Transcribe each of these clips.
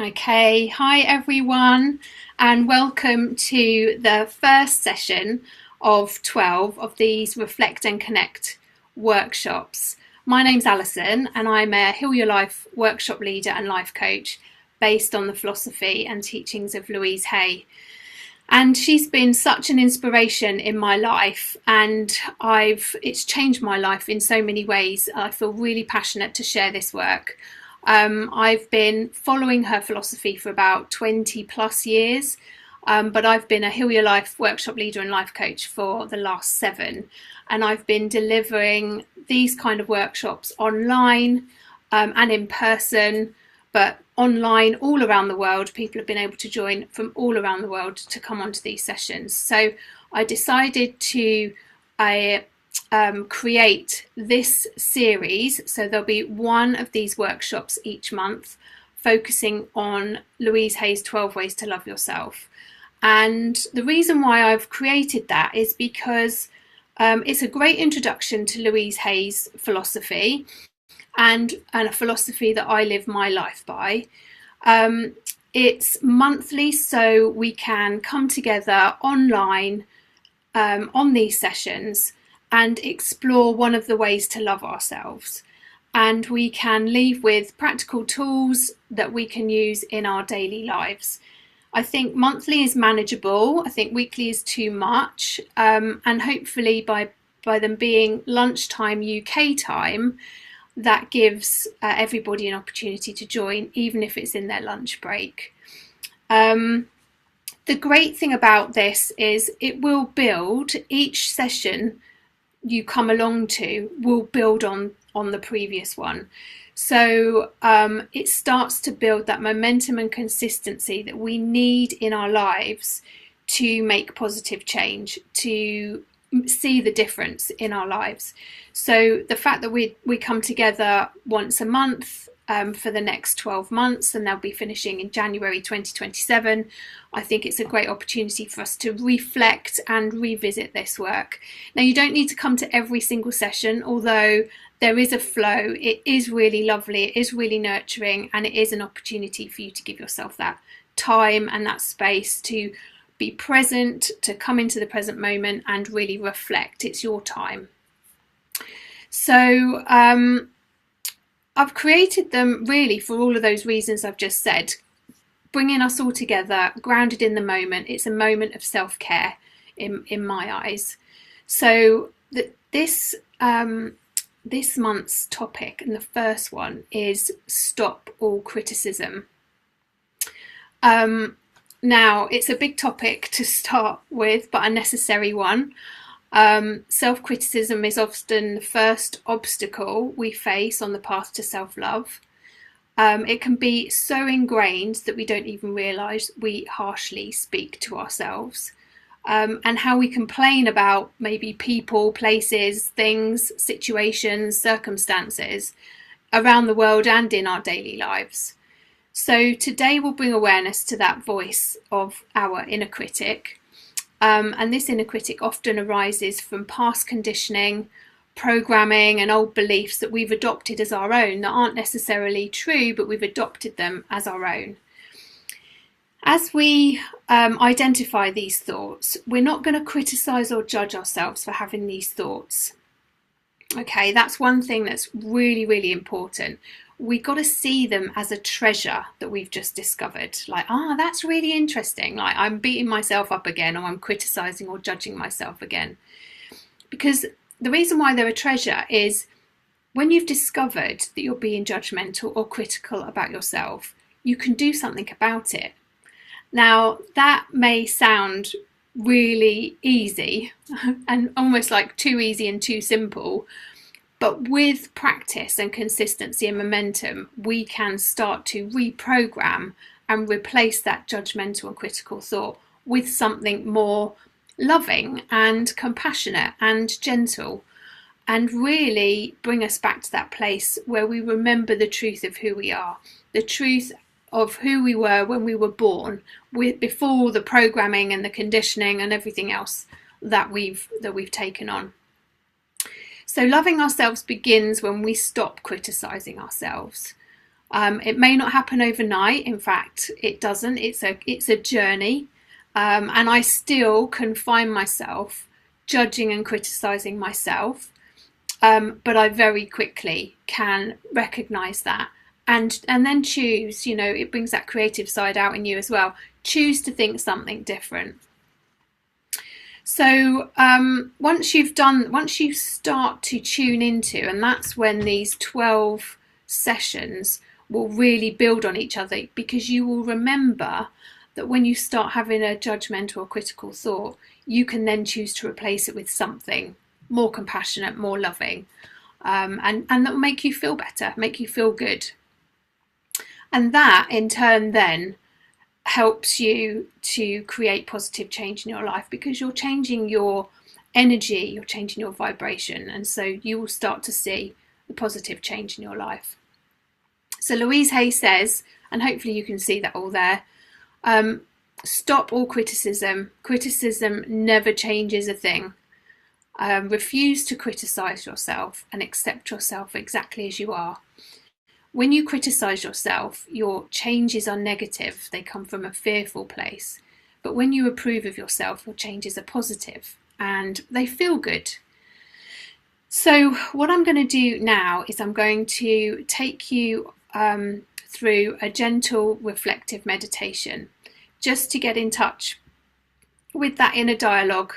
Okay, hi everyone, and welcome to the first session of 12 of these Reflect and Connect workshops. My name's Alison, and I'm a Heal Your Life workshop leader and life coach based on the philosophy and teachings of Louise Hay. And she's been such an inspiration in my life, and it's changed my life in so many ways. I feel really passionate to share this work. I've been following her philosophy for about 20 plus years, but I've been a Heal Your Life workshop leader and life coach for the last 7. And I've been delivering these kind of workshops online and in person, but online all around the world. People have been able to join from all around the world to come onto these sessions. So I decided to create this series. So there'll be one of these workshops each month focusing on Louise Hay's 12 Ways to Love Yourself. And the reason why I've created that is because it's a great introduction to Louise Hay's philosophy and a philosophy that I live my life by. It's monthly, so we can come together online on these sessions and explore one of the ways to love ourselves. And we can leave with practical tools that we can use in our daily lives. I think monthly is manageable. I think weekly is too much. And hopefully by them being lunchtime UK time, that gives everybody an opportunity to join, even if it's in their lunch break. The great thing about this is it will build, each session you come along to will build on the previous one. So it starts to build that momentum and consistency that we need in our lives to make positive change, to see the difference in our lives. So the fact that we come together once a month for the next 12 months, and they'll be finishing in January 2027, I think it's a great opportunity for us to reflect and revisit this work. Now, you don't need to come to every single session, although there is a flow. It is really lovely, it is really nurturing, and it is an opportunity for you to give yourself that time and that space to be present, to come into the present moment and really reflect. It's your time. So I've created them really for all of those reasons I've just said, bringing us all together, grounded in the moment. It's a moment of self-care in my eyes. So this month's topic, and the first one, is stop all criticism. Now, it's a big topic to start with, but a necessary one. Self-criticism is often the first obstacle we face on the path to self-love. It can be so ingrained that we don't even realise we harshly speak to ourselves. And how we complain about maybe people, places, things, situations, circumstances around the world and in our daily lives. So today we'll bring awareness to that voice of our inner critic. And this inner critic often arises from past conditioning, programming and old beliefs that we've adopted as our own that aren't necessarily true, but we've adopted them as our own. As we identify these thoughts, we're not going to criticise or judge ourselves for having these thoughts. Okay, that's one thing that's really, really important. We've got to see them as a treasure that we've just discovered. Like, that's really interesting. Like, I'm beating myself up again, or I'm criticising or judging myself again. Because the reason why they're a treasure is when you've discovered that you're being judgmental or critical about yourself, you can do something about it. Now, that may sound really easy and almost like too easy and too simple. But with practice and consistency and momentum, we can start to reprogram and replace that judgmental and critical thought with something more loving and compassionate and gentle, and really bring us back to that place where we remember the truth of who we are, the truth of who we were when we were born, before the programming and the conditioning and everything else that we've taken on. So loving ourselves begins when we stop criticising ourselves. It may not happen overnight. In fact, it doesn't. It's a journey, and I still can find myself judging and criticising myself. But I very quickly can recognise that and then choose. It brings that creative side out in you as well. Choose to think something different. So once you start to tune into, and that's when these 12 sessions will really build on each other, because you will remember that when you start having a judgmental or critical thought, you can then choose to replace it with something more compassionate, more loving, and that will make you feel better, make you feel good. And that in turn then helps you to create positive change in your life, because you're changing your energy, you're changing your vibration, and so you will start to see the positive change in your life. So Louise Hay says, and hopefully you can see that all there, stop all criticism. Criticism never changes a thing. Refuse to criticise yourself and accept yourself exactly as you are. When you criticise yourself, your changes are negative. They come from a fearful place. But when you approve of yourself, your changes are positive and they feel good. So what I'm going to do now is I'm going to take you through a gentle reflective meditation, just to get in touch with that inner dialogue.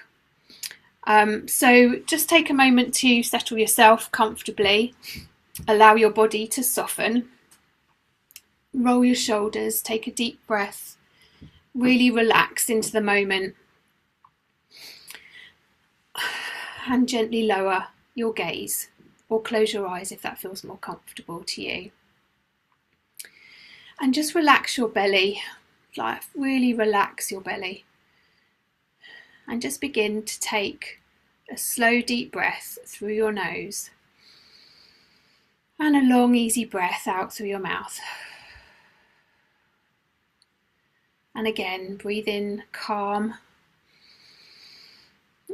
So just take a moment to settle yourself comfortably. Allow your body to soften. Roll your shoulders, take a deep breath, really relax into the moment, and gently lower your gaze, or close your eyes if that feels more comfortable to you. And just relax your belly, like really relax your belly. And just begin to take a slow, deep breath through your nose, and a long, easy breath out through your mouth. And again, breathe in calm,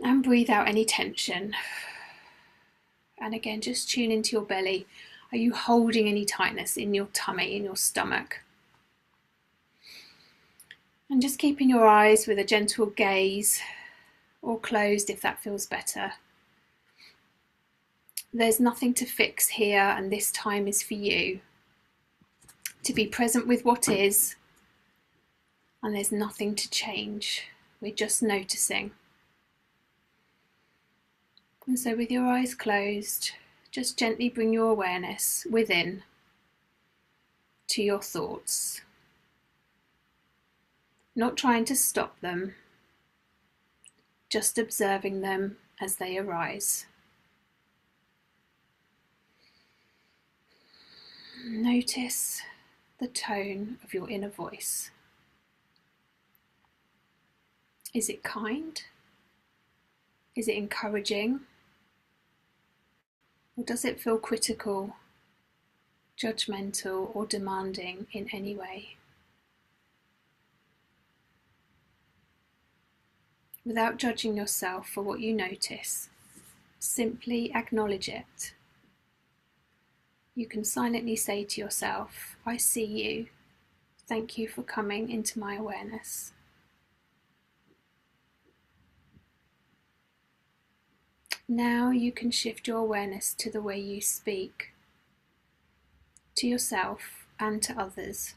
and breathe out any tension. And again, just tune into your belly. Are you holding any tightness in your tummy, in your stomach? And just keeping your eyes with a gentle gaze, or closed if that feels better. There's nothing to fix here, and this time is for you to be present with what is, and there's nothing to change. We're just noticing. And so with your eyes closed, just gently bring your awareness within to your thoughts, not trying to stop them, just observing them as they arise. Notice the tone of your inner voice. Is it kind? Is it encouraging? Or does it feel critical, judgmental, or demanding in any way? Without judging yourself for what you notice, simply acknowledge it. You can silently say to yourself, I see you. Thank you for coming into my awareness. Now you can shift your awareness to the way you speak, to yourself and to others.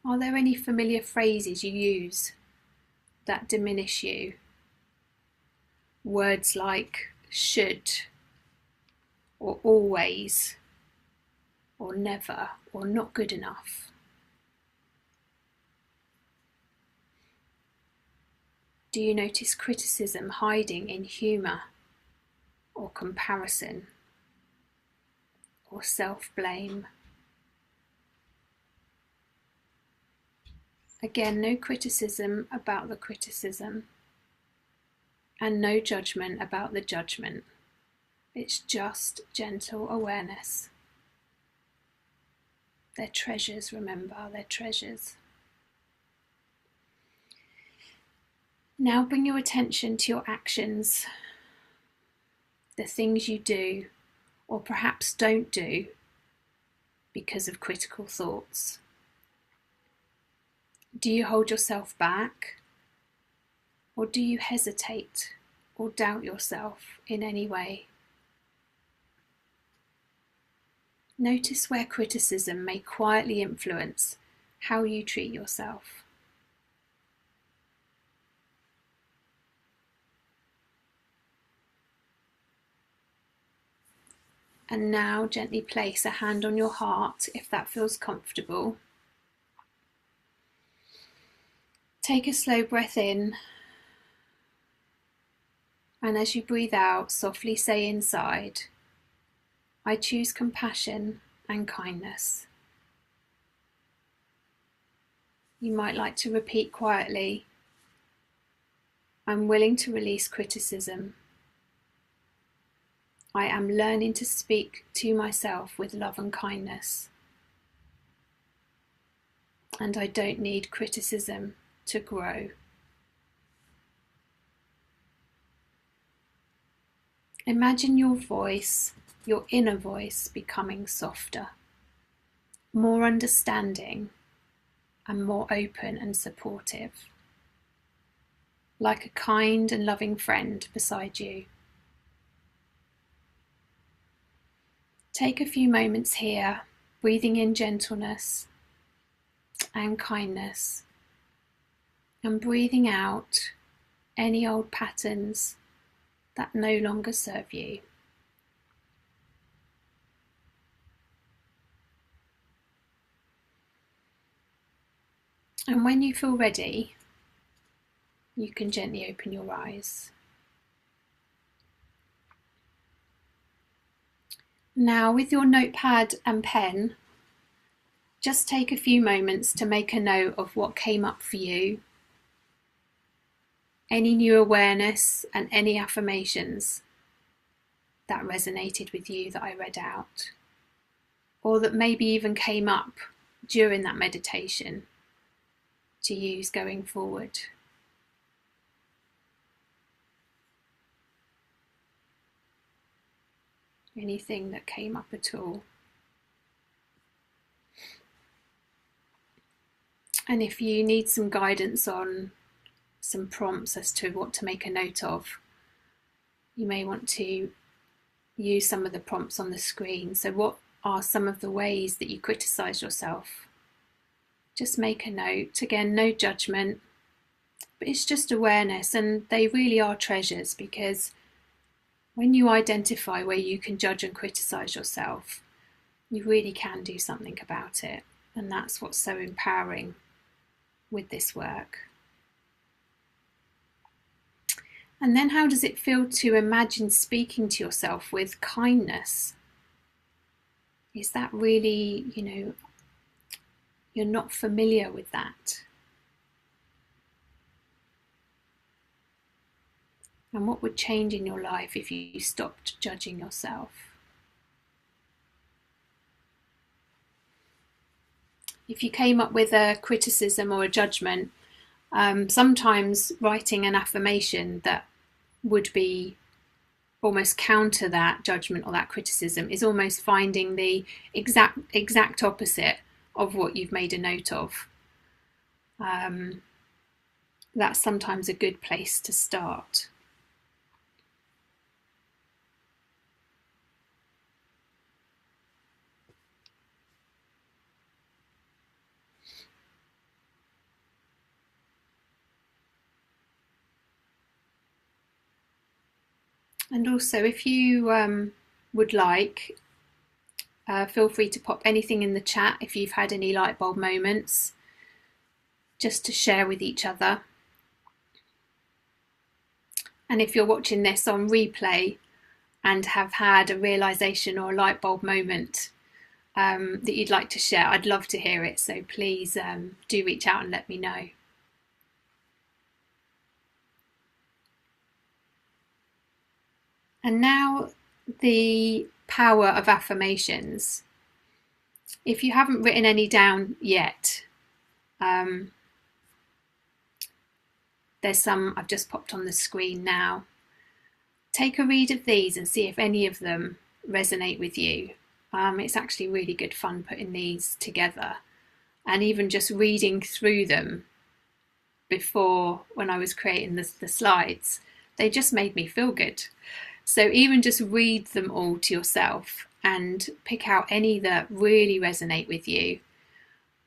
Are there any familiar phrases you use that diminish you? Words like should, or always, or never, or not good enough. Do you notice criticism hiding in humour, or comparison, or self-blame? Again, no criticism about the criticism, and no judgment about the judgment. It's just gentle awareness. They're treasures, remember, they're treasures. Now bring your attention to your actions, the things you do or perhaps don't do because of critical thoughts? Do you hold yourself back, or do you hesitate or doubt yourself in any way? Notice where criticism may quietly influence how you treat yourself. And now gently place a hand on your heart if that feels comfortable. Take a slow breath in, and as you breathe out, softly say inside, I choose compassion and kindness. You might like to repeat quietly, I'm willing to release criticism. I am learning to speak to myself with love and kindness. And I don't need criticism to grow. Imagine your voice, your inner voice, becoming softer, more understanding, and more open and supportive, like a kind and loving friend beside you. Take a few moments here, breathing in gentleness and kindness, and breathing out any old patterns that no longer serve you. And when you feel ready, you can gently open your eyes. Now, with your notepad and pen, just take a few moments to make a note of what came up for you, any new awareness and any affirmations that resonated with you that I read out, or that maybe even came up during that meditation to use going forward. Anything that came up at all. And if you need some guidance on some prompts as to what to make a note of, you may want to use some of the prompts on the screen. So what are some of the ways that you criticize yourself? Just make a note. Again, no judgment, but it's just awareness, and they really are treasures, because when you identify where you can judge and criticize yourself, you really can do something about it. And that's what's so empowering with this work. And then how does it feel to imagine speaking to yourself with kindness? Is that really, you're not familiar with that? And what would change in your life if you stopped judging yourself? If you came up with a criticism or a judgment, sometimes writing an affirmation that would be almost counter that judgment or that criticism is almost finding the exact opposite of what you've made a note of. That's sometimes a good place to start. And also, if you would like, feel free to pop anything in the chat if you've had any light bulb moments, just to share with each other. And if you're watching this on replay and have had a realization or a light bulb moment that you'd like to share, I'd love to hear it. So please do reach out and let me know. And now the power of affirmations. If you haven't written any down yet, there's some I've just popped on the screen now. Take a read of these and see if any of them resonate with you. It's actually really good fun putting these together, and even just reading through them before, when I was creating the slides, they just made me feel good. So even just read them all to yourself and pick out any that really resonate with you.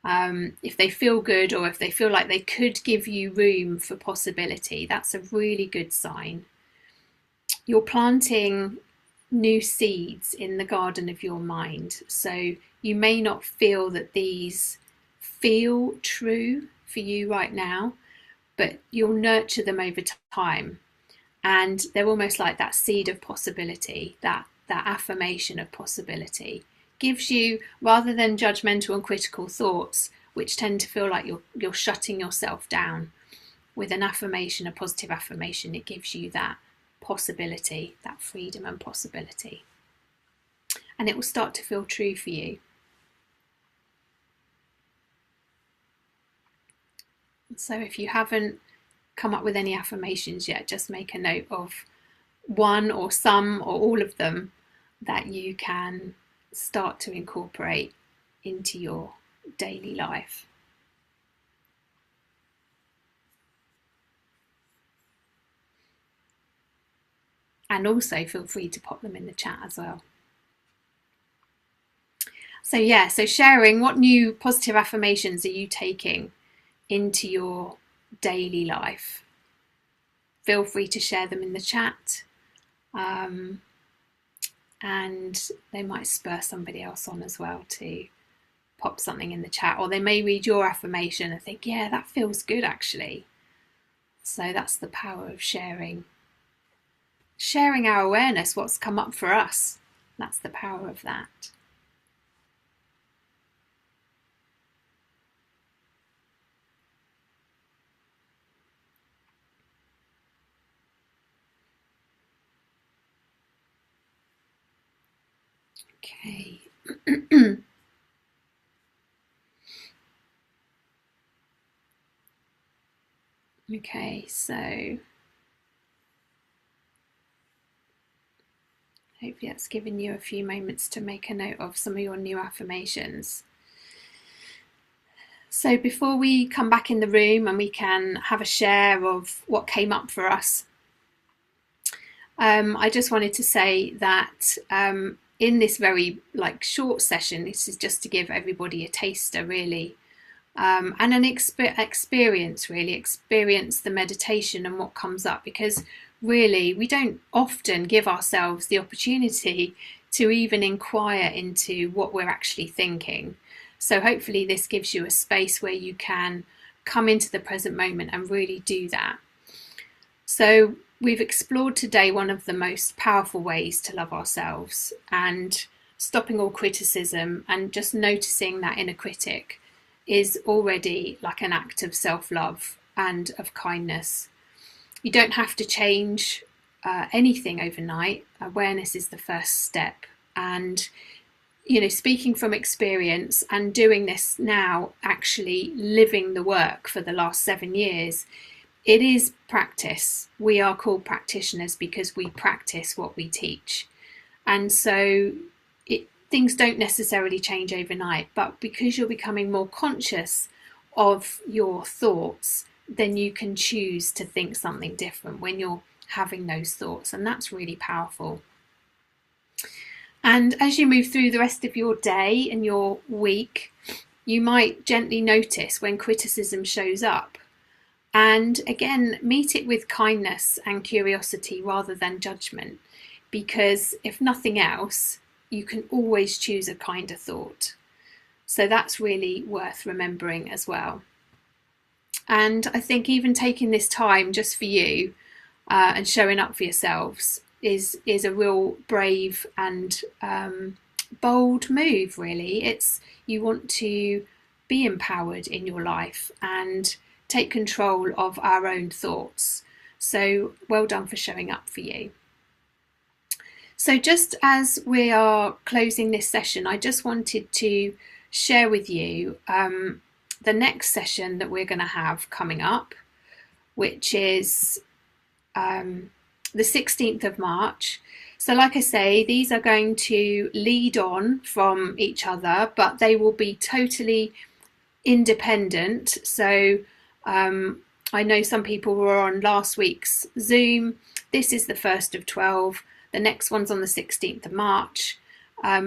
If they feel good, or if they feel like they could give you room for possibility, that's a really good sign. You're planting new seeds in the garden of your mind. So you may not feel that these feel true for you right now, but you'll nurture them over time. And they're almost like that seed of possibility, that affirmation of possibility. Gives you, rather than judgmental and critical thoughts, which tend to feel like you're shutting yourself down, with an affirmation, a positive affirmation, it gives you that possibility, that freedom and possibility. And it will start to feel true for you. So if you haven't come up with any affirmations yet, just make a note of one or some or all of them that you can start to incorporate into your daily life. And also feel free to pop them in the chat as well. So yeah, so sharing, what new positive affirmations are you taking into your daily life? Feel free to share them in the chat, and they might spur somebody else on as well to pop something in the chat, or they may read your affirmation and think, yeah, that feels good actually. So that's the power of sharing our awareness, what's come up for us. That's the power of that. Okay. Okay, so hopefully that's given you a few moments to make a note of some of your new affirmations. So before we come back in the room and we can have a share of what came up for us, I just wanted to say that in this very short session, this is just to give everybody a taster really, and an experience the meditation and what comes up, because really we don't often give ourselves the opportunity to even inquire into what we're actually thinking. So hopefully this gives you a space where you can come into the present moment and really do that. So we've explored today one of the most powerful ways to love ourselves, and stopping all criticism and just noticing that inner critic is already like an act of self-love and of kindness. You don't have to change anything overnight. Awareness is the first step. And, you know, speaking from experience and doing this now, actually living the work for the last 7 years, it is practice. We are called practitioners because we practice what we teach. And so things don't necessarily change overnight, but because you're becoming more conscious of your thoughts, then you can choose to think something different when you're having those thoughts. And that's really powerful. And as you move through the rest of your day and your week, you might gently notice when criticism shows up. And again, meet it with kindness and curiosity rather than judgment, because if nothing else, you can always choose a kinder thought. So that's really worth remembering as well. And I think even taking this time just for you and showing up for yourselves is a real brave and bold move, really. It's, you want to be empowered in your life and take control of our own thoughts. So well done for showing up for you. So just as we are closing this session, I just wanted to share with you the next session that we're going to have coming up, which is the 16th of March. So like I say, these are going to lead on from each other, but they will be totally independent. So I know some people were on last week's Zoom. This is the first of 12. The next one's on the 16th of March.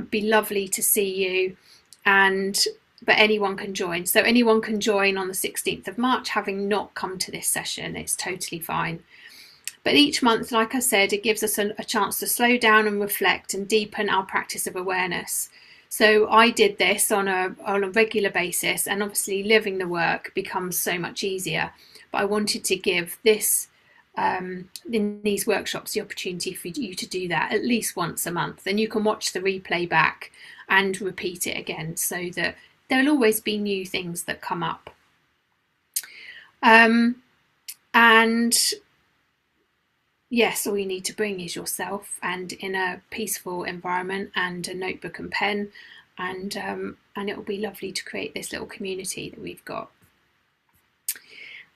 Be lovely to see you, but anyone can join. So anyone can join on the 16th of March having not come to this session. It's totally fine. But each month, like I said, it gives us a chance to slow down and reflect and deepen our practice of awareness. So I did this on a regular basis, and obviously living the work becomes so much easier. But I wanted to give this in these workshops the opportunity for you to do that at least once a month. And you can watch the replay back and repeat it again, so that there'll always be new things that come up. And yes, all you need to bring is yourself, and in a peaceful environment, and a notebook and pen, and it will be lovely to create this little community that we've got.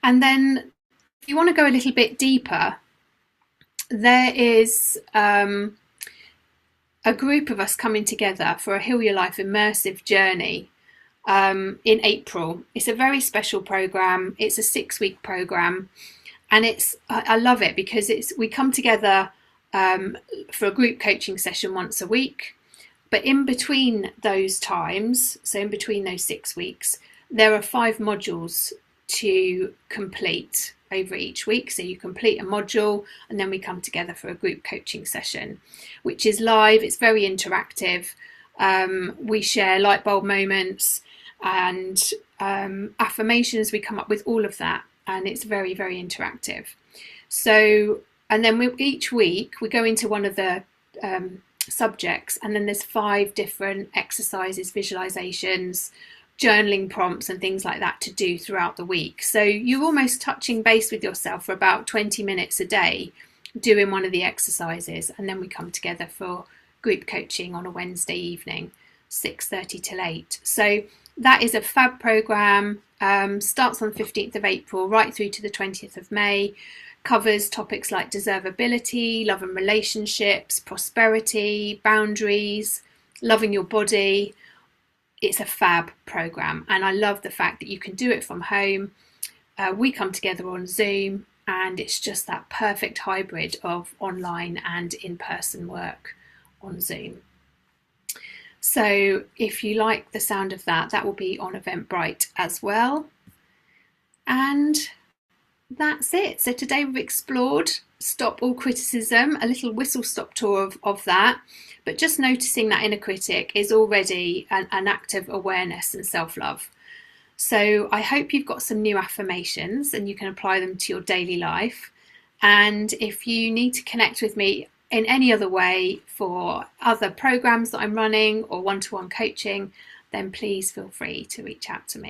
And then if you want to go a little bit deeper, there is a group of us coming together for a Heal Your Life immersive journey in April. It's a very special program. It's a 6-week program. And I love it because we come together for a group coaching session once a week. But in between those times, so in between those 6 weeks, there are 5 modules to complete over each week. So you complete a module, and then we come together for a group coaching session, which is live. It's very interactive. We share light bulb moments and affirmations. We come up with all of that. And it's very, very interactive. So, and then each week we go into one of the subjects, and then there's 5 different exercises, visualizations, journaling prompts and things like that to do throughout the week. So you're almost touching base with yourself for about 20 minutes a day doing one of the exercises, and then we come together for group coaching on a Wednesday evening, 6:30 till 8. So that is a fab program. Starts on the 15th of April right through to the 20th of May. Covers topics like deservability, love and relationships, prosperity, boundaries, loving your body. It's a fab program, and I love the fact that you can do it from home. We come together on Zoom, and it's just that perfect hybrid of online and in-person work on Zoom. So if you like the sound of that, that will be on Eventbrite as well. And that's it. So today we've explored Stop All Criticism, a little whistle-stop tour of that. But just noticing that inner critic is already an act of awareness and self-love. So I hope you've got some new affirmations and you can apply them to your daily life. And if you need to connect with me in any other way for other programs that I'm running or one-to-one coaching, then please feel free to reach out to me.